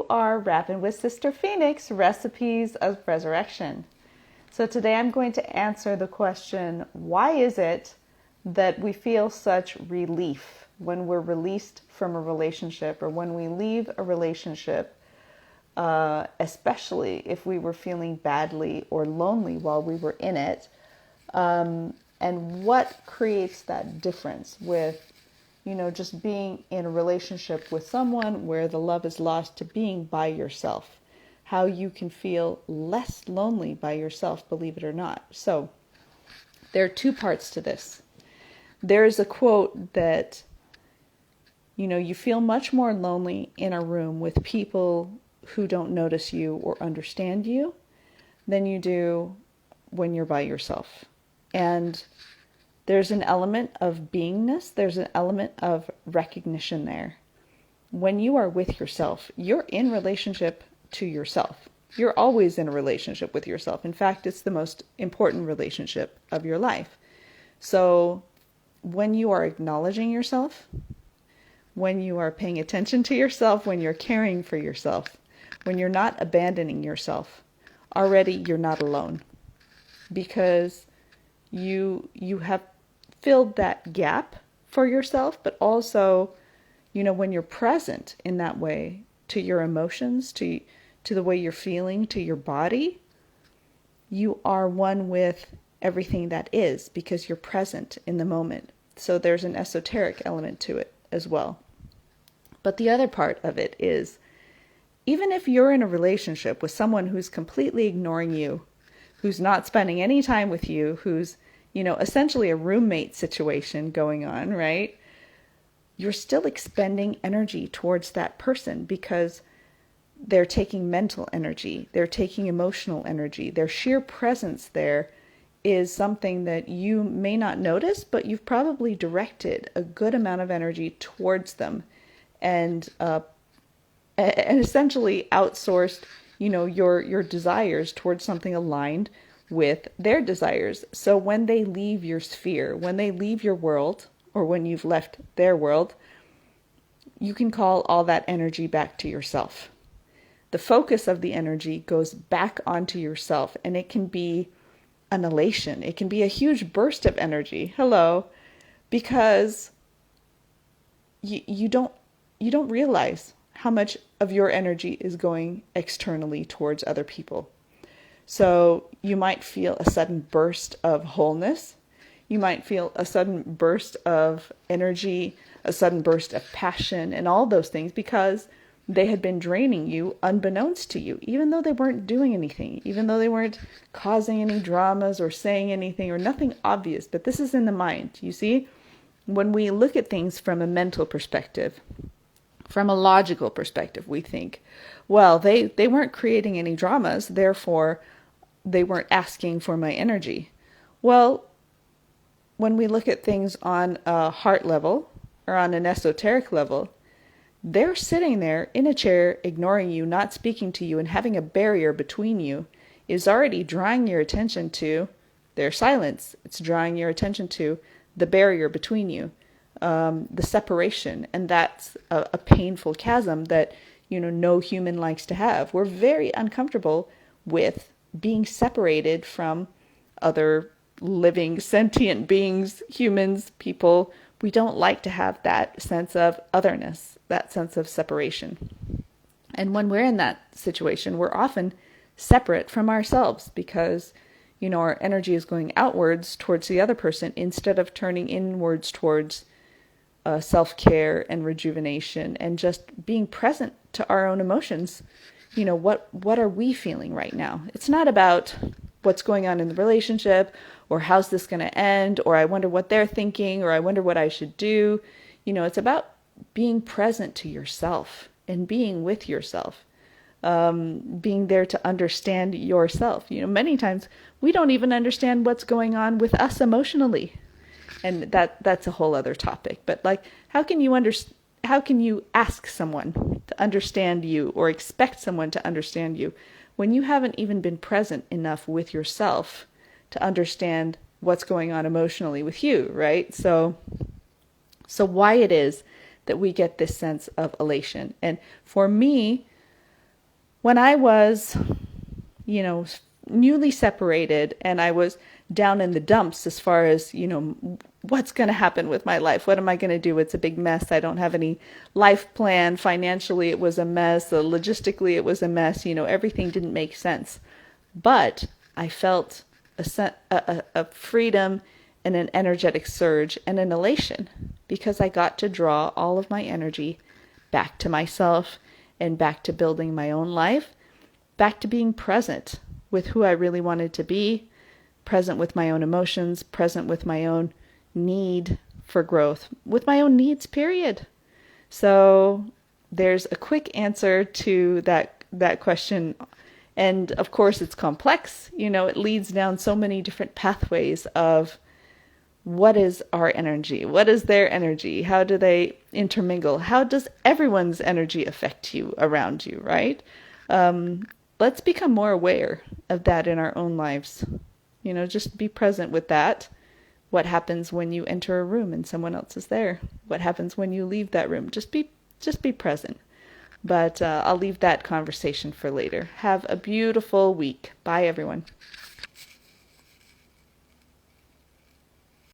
are Rapping with Sister Phoenix, Recipes of Resurrection. So today I'm going to answer the question, why is it that we feel such relief when we're released from a relationship or when we leave a relationship, especially if we were feeling badly or lonely while we were in it, and what creates that difference with just being in a relationship with someone where the love is lost to being by yourself. How you can feel less lonely by yourself, believe it or not. So there are two parts to this. There is a quote that, you feel much more lonely in a room with people who don't notice you or understand you than you do when you're by yourself. And there's an element of beingness. There's an element of recognition there. When you are with yourself, you're in relationship to yourself. You're always in a relationship with yourself. In fact, it's the most important relationship of your life. So when you are acknowledging yourself, when you are paying attention to yourself, when you're caring for yourself, when you're not abandoning yourself, already you're not alone. Because you have filled that gap for yourself, but also, when you're present in that way to your emotions, to the way you're feeling, to your body, you are one with everything that is because you're present in the moment. So there's an esoteric element to it as well. But the other part of it is, even if you're in a relationship with someone who's completely ignoring you, who's not spending any time with you, who's essentially a roommate situation going on, right? You're still expending energy towards that person because they're taking mental energy, they're taking emotional energy. Their sheer presence there is something that you may not notice, but you've probably directed a good amount of energy towards them and essentially outsourced, your desires towards something aligned with their desires. So when they leave your sphere, when they leave your world, or when you've left their world, you can call all that energy back to yourself. The focus of the energy goes back onto yourself, and it can be an elation. It can be a huge burst of energy. Hello, because you don't realize how much of your energy is going externally towards other people. So you might feel a sudden burst of wholeness. You might feel a sudden burst of energy, a sudden burst of passion, and all those things because they had been draining you unbeknownst to you, even though they weren't doing anything, even though they weren't causing any dramas or saying anything or nothing obvious. But this is in the mind, you see? When we look at things from a mental perspective, from a logical perspective, we think, well, they weren't creating any dramas, therefore they weren't asking for my energy. Well, when we look at things on a heart level or on an esoteric level, they're sitting there in a chair, ignoring you, not speaking to you, and having a barrier between you is already drawing your attention to their silence. It's drawing your attention to the barrier between you, the separation, and that's a painful chasm that no human likes to have. We're very uncomfortable with being separated from other living sentient beings, humans, people. We don't like to have that sense of otherness, that sense of separation. And when we're in that situation, we're often separate from ourselves because our energy is going outwards towards the other person instead of turning inwards towards self-care and rejuvenation and just being present to our own emotions. What are we feeling right now? It's not about what's going on in the relationship or how's this going to end or I wonder what they're thinking or I wonder what I should do. It's about being present to yourself and being with yourself, being there to understand yourself. Many times we don't even understand what's going on with us emotionally. And that's a whole other topic. But how can you ask someone to understand you or expect someone to understand you when you haven't even been present enough with yourself to understand what's going on emotionally with you, right? So why it is that we get this sense of elation. And for me, When I was, you know, newly separated and I was down in the dumps as far as, what's going to happen with my life? What am I going to do? It's a big mess. I don't have any life plan. Financially, it was a mess. Logistically, it was a mess. Everything didn't make sense. But I felt a freedom and an energetic surge and an elation because I got to draw all of my energy back to myself and back to building my own life, back to being present with who I really wanted to be, present with my own emotions, present with my own need for growth, with my own needs, period. So there's a quick answer to that question. And of course, it's complex. It leads down so many different pathways of what is our energy? What is their energy? How do they intermingle? How does everyone's energy affect you around you, right? Let's become more aware of that in our own lives. Just be present with that. What happens when you enter a room and someone else is there? What happens when you leave that room? Just be present. But I'll leave that conversation for later. Have a beautiful week. Bye, everyone.